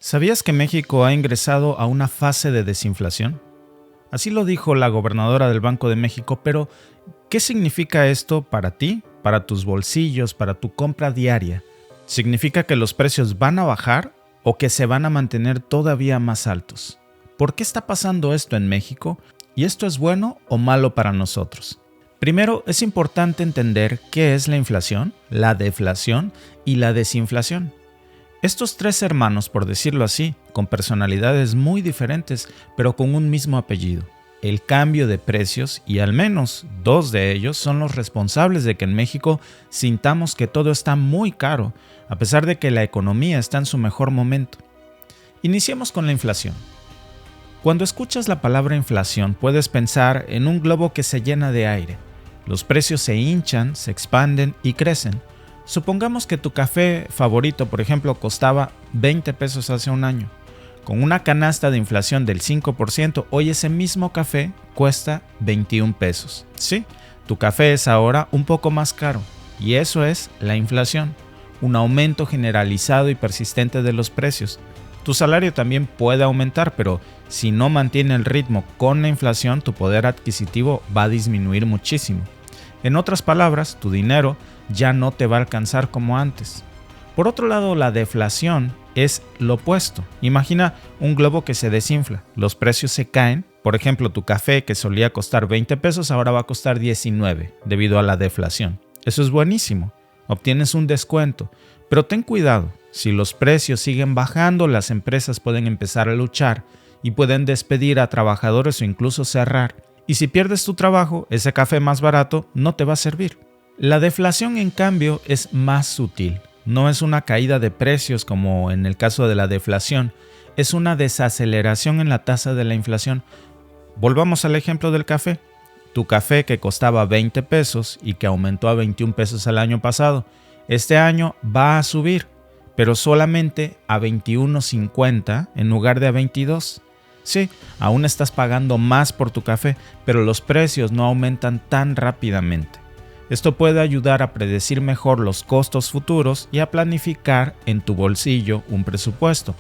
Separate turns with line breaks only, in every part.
¿Sabías que México ha ingresado a una fase de desinflación? Así lo dijo la gobernadora del Banco de México, pero ¿qué significa esto para ti, para tus bolsillos, para tu compra diaria? ¿Significa que los precios van a bajar o que se van a mantener todavía más altos? ¿Por qué está pasando esto en México? ¿Y esto es bueno o malo para nosotros? Primero, es importante entender qué es la inflación, la deflación y la desinflación. Estos tres hermanos, por decirlo así, con personalidades muy diferentes, pero con un mismo apellido, el cambio de precios, y al menos dos de ellos son los responsables de que en México sintamos que todo está muy caro, a pesar de que la economía está en su mejor momento. Iniciemos con la inflación. Cuando escuchas la palabra inflación, puedes pensar en un globo que se llena de aire. Los precios se hinchan, se expanden y crecen. Supongamos que tu café favorito, por ejemplo, costaba 20 pesos hace un año. Con una canasta de inflación del 5%, hoy ese mismo café cuesta 21 pesos. Sí, tu café es ahora un poco más caro. Y eso es la inflación, un aumento generalizado y persistente de los precios. Tu salario también puede aumentar, pero si no mantiene el ritmo con la inflación, tu poder adquisitivo va a disminuir muchísimo. En otras palabras, tu dinero ya no te va a alcanzar como antes. Por otro lado, la deflación es lo opuesto. Imagina un globo que se desinfla, los precios se caen. Por ejemplo, tu café que solía costar 20 pesos ahora va a costar 19 debido a la deflación. Eso es buenísimo, obtienes un descuento, pero ten cuidado, si los precios siguen bajando, las empresas pueden empezar a luchar y pueden despedir a trabajadores o incluso cerrar. Y si pierdes tu trabajo, ese café más barato no te va a servir. La deflación, en cambio, es más sutil. No es una caída de precios como en el caso de la deflación, es una desaceleración en la tasa de la inflación. Volvamos al ejemplo del café. Tu café que costaba 20 pesos y que aumentó a 21 pesos el año pasado, este año va a subir, pero solamente a 21.50 en lugar de a 22. Sí, aún estás pagando más por tu café, pero los precios no aumentan tan rápidamente. Esto puede ayudar a predecir mejor los costos futuros y a planificar en tu bolsillo un presupuesto.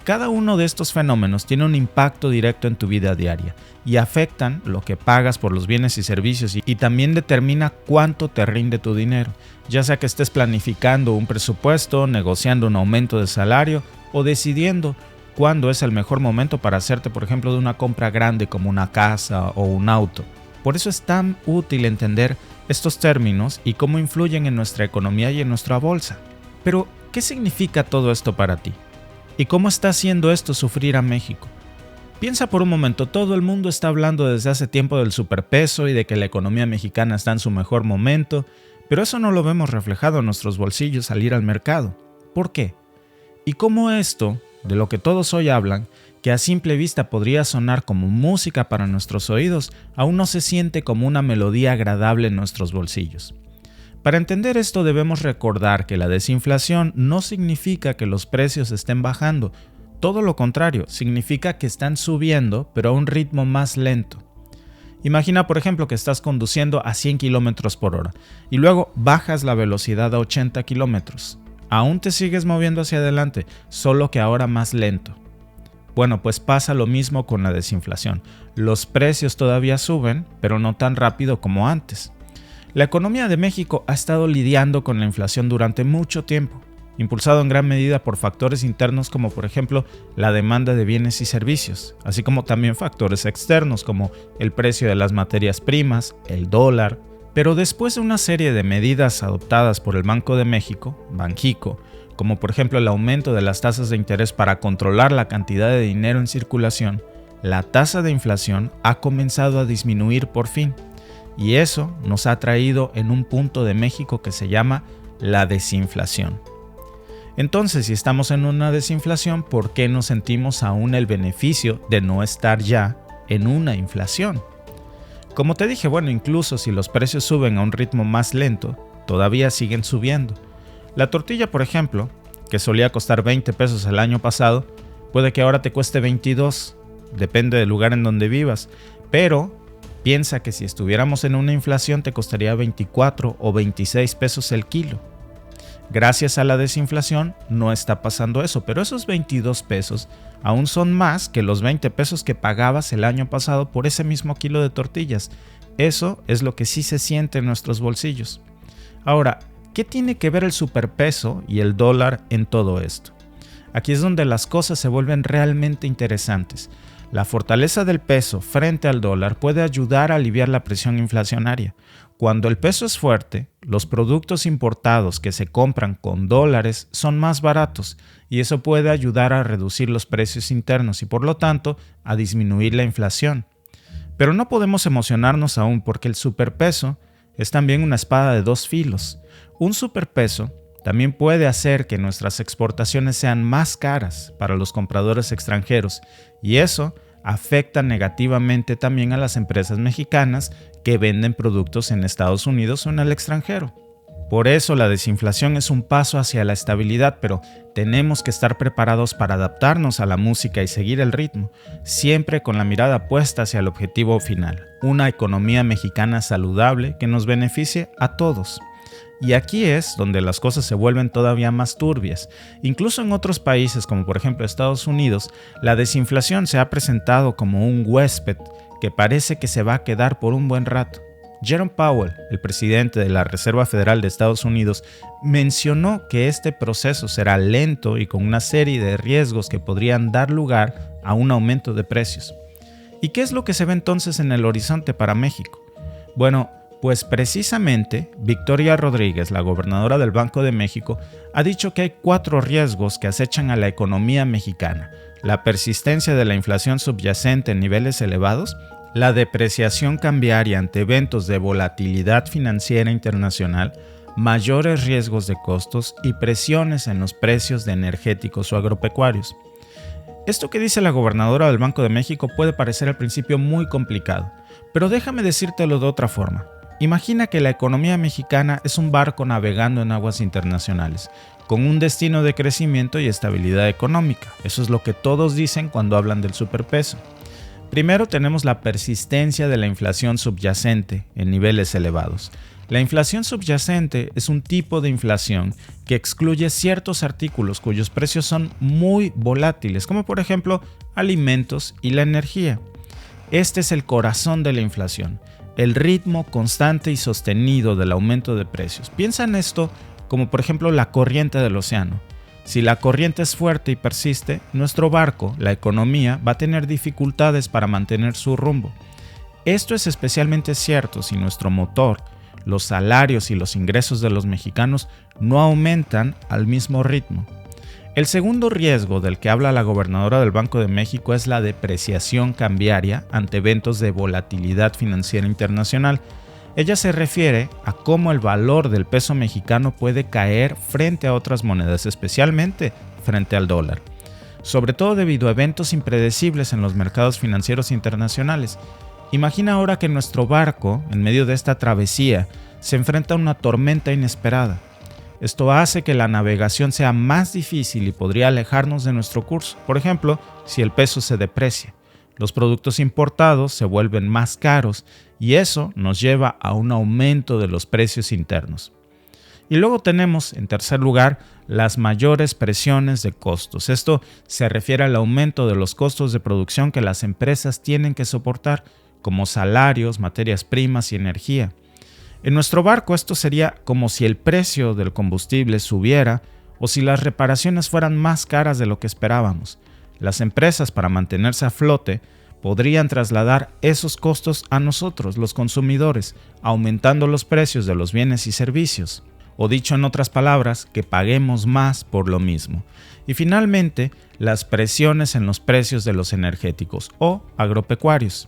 Cada uno de estos fenómenos tiene un impacto directo en tu vida diaria y afectan lo que pagas por los bienes y servicios y también determina cuánto te rinde tu dinero, ya sea que estés planificando un presupuesto, negociando un aumento de salario o decidiendo cuándo es el mejor momento para hacerte, por ejemplo, de una compra grande como una casa o un auto. Por eso es tan útil entender estos términos y cómo influyen en nuestra economía y en nuestra bolsa. Pero, ¿qué significa todo esto para ti? ¿Y cómo está haciendo esto sufrir a México? Piensa por un momento, todo el mundo está hablando desde hace tiempo del superpeso y de que la economía mexicana está en su mejor momento, pero eso no lo vemos reflejado en nuestros bolsillos al ir al mercado. ¿Por qué? ¿Y cómo esto, de lo que todos hoy hablan, que a simple vista podría sonar como música para nuestros oídos, aún no se siente como una melodía agradable en nuestros bolsillos? Para entender esto debemos recordar que la desinflación no significa que los precios estén bajando, todo lo contrario, significa que están subiendo pero a un ritmo más lento. Imagina, por ejemplo, que estás conduciendo a 100 km por hora y luego bajas la velocidad a 80 km. Aún te sigues moviendo hacia adelante, solo que ahora más lento. Bueno, pues pasa lo mismo con la desinflación. Los precios todavía suben, pero no tan rápido como antes. La economía de México ha estado lidiando con la inflación durante mucho tiempo, impulsado en gran medida por factores internos como por ejemplo la demanda de bienes y servicios, así como también factores externos como el precio de las materias primas, el dólar. Pero después de una serie de medidas adoptadas por el Banco de México, Banxico, como por ejemplo el aumento de las tasas de interés para controlar la cantidad de dinero en circulación, la tasa de inflación ha comenzado a disminuir por fin. Y eso nos ha traído en un punto de México que se llama la desinflación. Entonces, si estamos en una desinflación, ¿por qué no sentimos aún el beneficio de no estar ya en una inflación? Como te dije, incluso si los precios suben a un ritmo más lento, todavía siguen subiendo. La tortilla, por ejemplo, que solía costar 20 pesos el año pasado, puede que ahora te cueste 22, depende del lugar en donde vivas, pero piensa que si estuviéramos en una inflación te costaría 24 o 26 pesos el kilo. Gracias a la desinflación no está pasando eso, pero esos 22 pesos aún son más que los 20 pesos que pagabas el año pasado por ese mismo kilo de tortillas. Eso es lo que sí se siente en nuestros bolsillos. Ahora, ¿qué tiene que ver el superpeso y el dólar en todo esto? Aquí es donde las cosas se vuelven realmente interesantes. La fortaleza del peso frente al dólar puede ayudar a aliviar la presión inflacionaria. Cuando el peso es fuerte, los productos importados que se compran con dólares son más baratos y eso puede ayudar a reducir los precios internos y por lo tanto a disminuir la inflación. Pero no podemos emocionarnos aún porque el superpeso es también una espada de dos filos. Un superpeso también puede hacer que nuestras exportaciones sean más caras para los compradores extranjeros y eso afecta negativamente también a las empresas mexicanas que venden productos en Estados Unidos o en el extranjero. Por eso la desinflación es un paso hacia la estabilidad, pero tenemos que estar preparados para adaptarnos a la música y seguir el ritmo, siempre con la mirada puesta hacia el objetivo final, una economía mexicana saludable que nos beneficie a todos. Y aquí es donde las cosas se vuelven todavía más turbias. Incluso en otros países, como por ejemplo Estados Unidos, la desinflación se ha presentado como un huésped que parece que se va a quedar por un buen rato. Jerome Powell, el presidente de la Reserva Federal de Estados Unidos, mencionó que este proceso será lento y con una serie de riesgos que podrían dar lugar a un aumento de precios. ¿Y qué es lo que se ve entonces en el horizonte para México? Bueno, pues precisamente Victoria Rodríguez, la gobernadora del Banco de México, ha dicho que hay 4 riesgos que acechan a la economía mexicana: la persistencia de la inflación subyacente en niveles elevados, la depreciación cambiaria ante eventos de volatilidad financiera internacional, mayores riesgos de costos y presiones en los precios de energéticos o agropecuarios. Esto que dice la gobernadora del Banco de México puede parecer al principio muy complicado, pero déjame decírtelo de otra forma. Imagina que la economía mexicana es un barco navegando en aguas internacionales, con un destino de crecimiento y estabilidad económica. Eso es lo que todos dicen cuando hablan del superpeso. Primero tenemos la persistencia de la inflación subyacente en niveles elevados. La inflación subyacente es un tipo de inflación que excluye ciertos artículos cuyos precios son muy volátiles, como por ejemplo alimentos y la energía. Este es el corazón de la inflación, el ritmo constante y sostenido del aumento de precios. Piensa en esto como por ejemplo la corriente del océano. Si la corriente es fuerte y persiste, nuestro barco, la economía, va a tener dificultades para mantener su rumbo. Esto es especialmente cierto si nuestro motor, los salarios y los ingresos de los mexicanos no aumentan al mismo ritmo. El segundo riesgo del que habla la gobernadora del Banco de México es la depreciación cambiaria ante eventos de volatilidad financiera internacional. Ella se refiere a cómo el valor del peso mexicano puede caer frente a otras monedas, especialmente frente al dólar, sobre todo debido a eventos impredecibles en los mercados financieros internacionales. Imagina ahora que nuestro barco, en medio de esta travesía, se enfrenta a una tormenta inesperada. Esto hace que la navegación sea más difícil y podría alejarnos de nuestro curso. Por ejemplo, si el peso se deprecia, los productos importados se vuelven más caros y eso nos lleva a un aumento de los precios internos. Y luego tenemos, en tercer lugar, las mayores presiones de costos. Esto se refiere al aumento de los costos de producción que las empresas tienen que soportar, como salarios, materias primas y energía. En nuestro barco esto sería como si el precio del combustible subiera o si las reparaciones fueran más caras de lo que esperábamos. Las empresas, para mantenerse a flote, podrían trasladar esos costos a nosotros, los consumidores, aumentando los precios de los bienes y servicios. O dicho en otras palabras, que paguemos más por lo mismo. Y finalmente, las presiones en los precios de los energéticos o agropecuarios.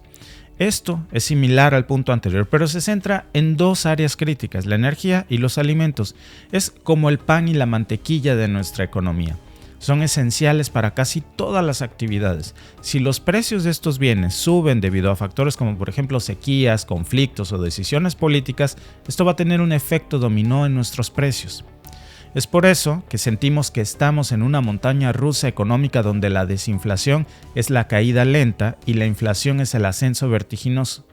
Esto es similar al punto anterior, pero se centra en 2 áreas críticas, la energía y los alimentos. Es como el pan y la mantequilla de nuestra economía. Son esenciales para casi todas las actividades. Si los precios de estos bienes suben debido a factores como por ejemplo sequías, conflictos o decisiones políticas, esto va a tener un efecto dominó en nuestros precios. Es por eso que sentimos que estamos en una montaña rusa económica donde la desinflación es la caída lenta y la inflación es el ascenso vertiginoso.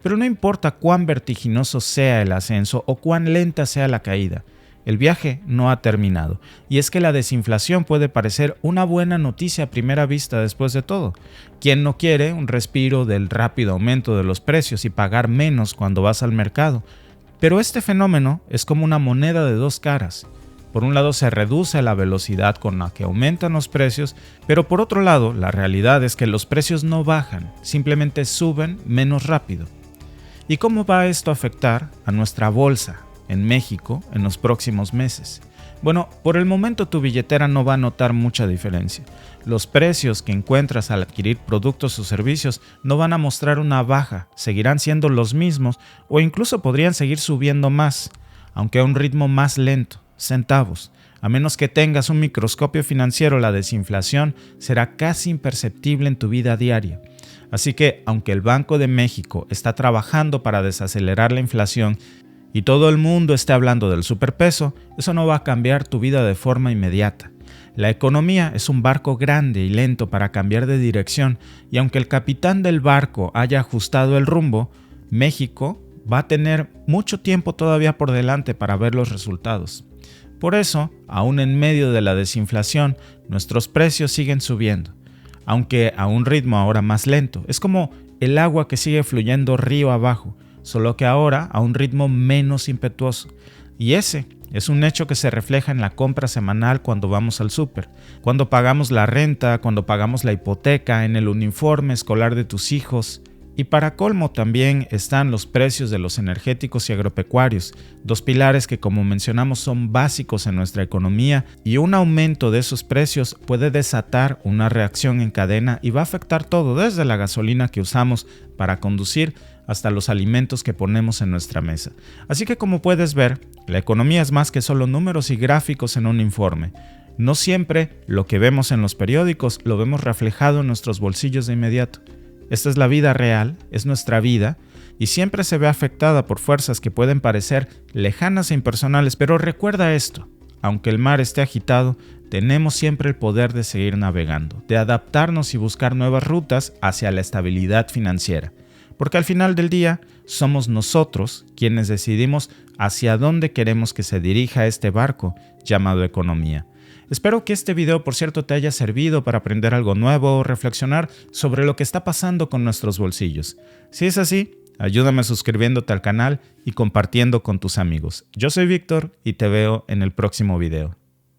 Pero no importa cuán vertiginoso sea el ascenso o cuán lenta sea la caída, el viaje no ha terminado. Y es que la desinflación puede parecer una buena noticia a primera vista después de todo. ¿Quién no quiere un respiro del rápido aumento de los precios y pagar menos cuando vas al mercado? Pero este fenómeno es como una moneda de dos caras. Por un lado se reduce la velocidad con la que aumentan los precios, pero por otro lado la realidad es que los precios no bajan, simplemente suben menos rápido. ¿Y cómo va esto a afectar a nuestra bolsa en México en los próximos meses? Bueno, por el momento tu billetera no va a notar mucha diferencia. Los precios que encuentras al adquirir productos o servicios no van a mostrar una baja, seguirán siendo los mismos o incluso podrían seguir subiendo más, aunque a un ritmo más lento. Centavos. A menos que tengas un microscopio financiero, la desinflación será casi imperceptible en tu vida diaria. Así que, aunque el Banco de México está trabajando para desacelerar la inflación y todo el mundo esté hablando del superpeso, eso no va a cambiar tu vida de forma inmediata. La economía es un barco grande y lento para cambiar de dirección, y aunque el capitán del barco haya ajustado el rumbo, México va a tener mucho tiempo todavía por delante para ver los resultados. Por eso, aún en medio de la desinflación, nuestros precios siguen subiendo, aunque a un ritmo ahora más lento. Es como el agua que sigue fluyendo río abajo, solo que ahora a un ritmo menos impetuoso. Y ese es un hecho que se refleja en la compra semanal cuando vamos al súper, cuando pagamos la renta, cuando pagamos la hipoteca, en el uniforme escolar de tus hijos. Y para colmo también están los precios de los energéticos y agropecuarios, dos pilares que, como mencionamos, son básicos en nuestra economía, y un aumento de esos precios puede desatar una reacción en cadena y va a afectar todo, desde la gasolina que usamos para conducir hasta los alimentos que ponemos en nuestra mesa. Así que, como puedes ver, la economía es más que solo números y gráficos en un informe. No siempre lo que vemos en los periódicos lo vemos reflejado en nuestros bolsillos de inmediato. Esta es la vida real, es nuestra vida, y siempre se ve afectada por fuerzas que pueden parecer lejanas e impersonales, pero recuerda esto: aunque el mar esté agitado, tenemos siempre el poder de seguir navegando, de adaptarnos y buscar nuevas rutas hacia la estabilidad financiera, porque al final del día somos nosotros quienes decidimos hacia dónde queremos que se dirija este barco llamado economía. Espero que este video, por cierto, te haya servido para aprender algo nuevo o reflexionar sobre lo que está pasando con nuestros bolsillos. Si es así, ayúdame suscribiéndote al canal y compartiendo con tus amigos. Yo soy Víctor y te veo en el próximo video.